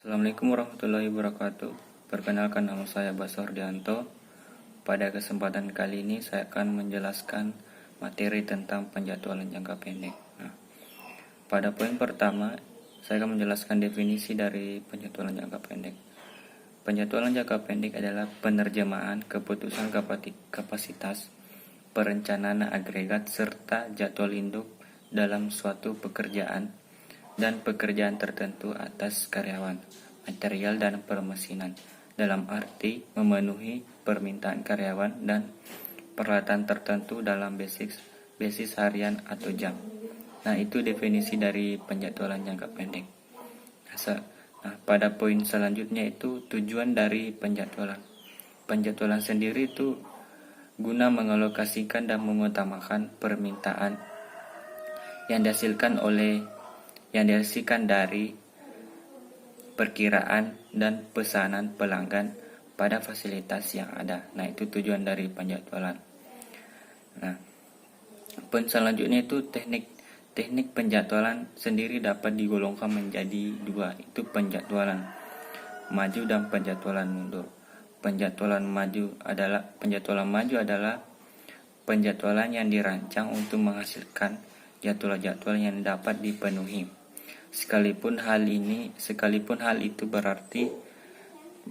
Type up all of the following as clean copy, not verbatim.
Assalamualaikum warahmatullahi wabarakatuh. Perkenalkan, nama saya Baswardianto. Pada kesempatan kali ini saya akan menjelaskan materi tentang penjadwalan jangka pendek. Pada poin pertama, saya akan menjelaskan definisi dari penjadwalan jangka pendek. Penjadwalan jangka pendek adalah penerjemahan keputusan kapasitas, perencanaan agregat, serta jadwal induk dalam suatu pekerjaan dan pekerjaan tertentu atas karyawan, material, dan permesinan, dalam arti memenuhi permintaan karyawan dan peralatan tertentu dalam basis harian atau jam. Nah, itu definisi dari penjadwalan jangka pendek. Nah, pada poin selanjutnya itu tujuan dari penjadwalan. Penjadwalan sendiri itu guna mengalokasikan dan mengutamakan permintaan yang dihasilkan dari perkiraan dan pesanan pelanggan pada fasilitas yang ada. Nah, itu tujuan dari penjadwalan. Nah, poin selanjutnya itu teknik penjadwalan sendiri dapat digolongkan menjadi dua, itu penjadwalan maju dan penjadwalan mundur. Penjadwalan maju adalah penjadwalan yang dirancang untuk menghasilkan jadwal-jadwal yang dapat dipenuhi. Sekalipun hal itu berarti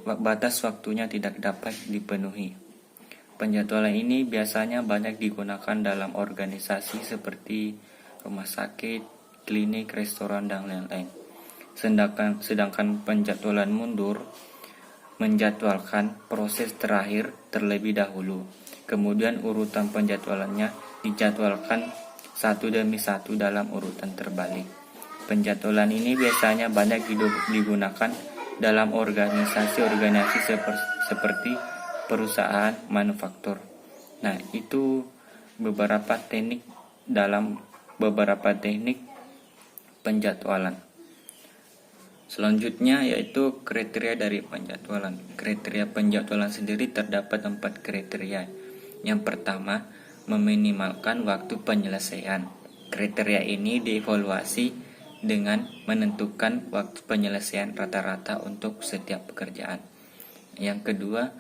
batas waktunya tidak dapat dipenuhi. Penjadwalan ini biasanya banyak digunakan dalam organisasi seperti rumah sakit, klinik, restoran, dan lain-lain. Sedangkan penjadwalan mundur menjadwalkan proses terakhir terlebih dahulu. Kemudian urutan penjadwalannya dijadwalkan satu demi satu dalam urutan terbalik. Penjadwalan ini biasanya banyak digunakan dalam organisasi seperti perusahaan manufaktur. Nah, itu beberapa teknik penjadwalan. Selanjutnya yaitu kriteria dari penjadwalan. Kriteria penjadwalan sendiri terdapat 4 kriteria. Yang pertama, meminimalkan waktu penyelesaian. Kriteria ini dievaluasi dengan menentukan waktu penyelesaian rata-rata untuk setiap pekerjaan. Yang kedua,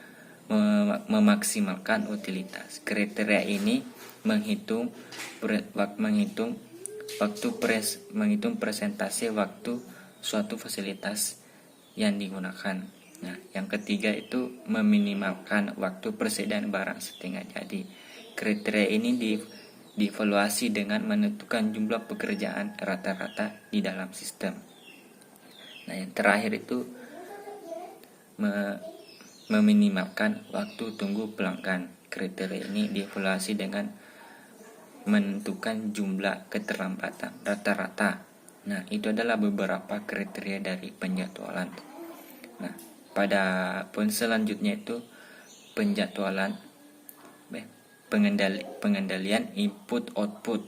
memaksimalkan utilitas. Kriteria ini menghitung presentasi waktu suatu fasilitas yang digunakan. Nah, yang ketiga itu meminimalkan waktu persediaan barang setengah jadi. Kriteria ini dievaluasi dengan menentukan jumlah pekerjaan rata-rata di dalam sistem. Nah, yang terakhir itu meminimalkan waktu tunggu pelanggan. Kriteria ini dievaluasi dengan menentukan jumlah keterlambatan rata-rata. Nah, itu adalah beberapa kriteria dari penjadwalan. Nah, pada poin selanjutnya itu pengendalian input-output.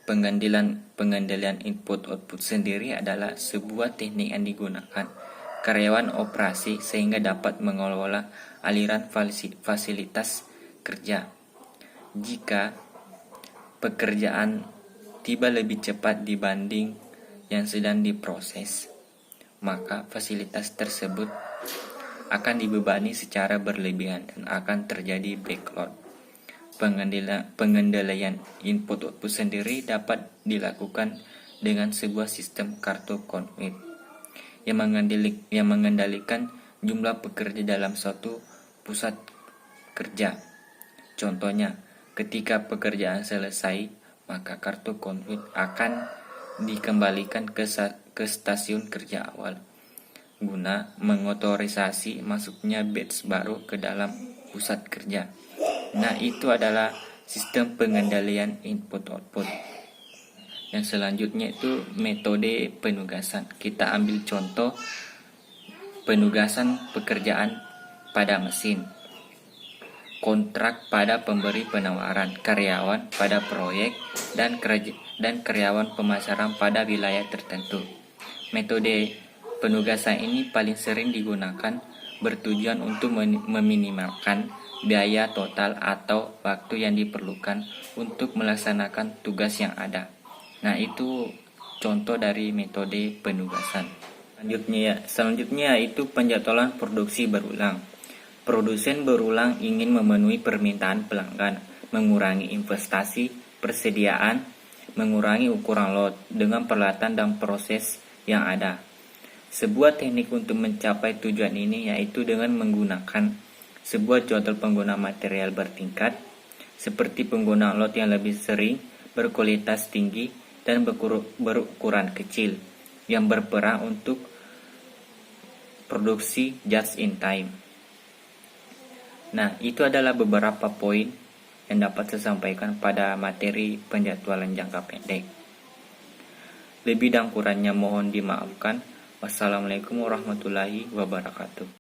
Pengendalian input-output sendiri adalah sebuah teknik yang digunakan karyawan operasi sehingga dapat mengelola aliran fasilitas kerja. Jika pekerjaan tiba lebih cepat dibanding yang sedang diproses, maka fasilitas tersebut akan dibebani secara berlebihan dan akan terjadi backlog. Pengendalian input-output sendiri dapat dilakukan dengan sebuah sistem kartu konflik yang mengendalikan jumlah pekerja dalam suatu pusat kerja. Contohnya, ketika pekerjaan selesai, maka kartu konflik akan dikembalikan ke stasiun kerja awal guna mengotorisasi masuknya batch baru ke dalam pusat kerja. Nah, itu adalah sistem pengendalian input-output. Yang selanjutnya itu metode penugasan. Kita ambil contoh penugasan pekerjaan pada mesin, kontrak pada pemberi penawaran, karyawan pada proyek, dan karyawan pemasaran pada wilayah tertentu. Metode penugasan ini paling sering digunakan bertujuan untuk meminimalkan biaya total atau waktu yang diperlukan untuk melaksanakan tugas yang ada. Nah, itu contoh dari metode penugasan. Selanjutnya yaitu penjadwalan produksi berulang. Produsen berulang ingin memenuhi permintaan pelanggan, mengurangi investasi, persediaan, mengurangi ukuran lot dengan peralatan dan proses yang ada. Sebuah teknik untuk mencapai tujuan ini yaitu dengan menggunakan sebuah jadwal penggunaan material bertingkat, seperti penggunaan lot yang lebih sering, berkualitas tinggi, dan berukuran kecil, yang berperan untuk produksi just in time. Nah, itu adalah beberapa poin yang dapat saya sampaikan pada materi penjadwalan jangka pendek. Lebih dan kurangnya mohon dimaafkan. Wassalamualaikum warahmatullahi wabarakatuh.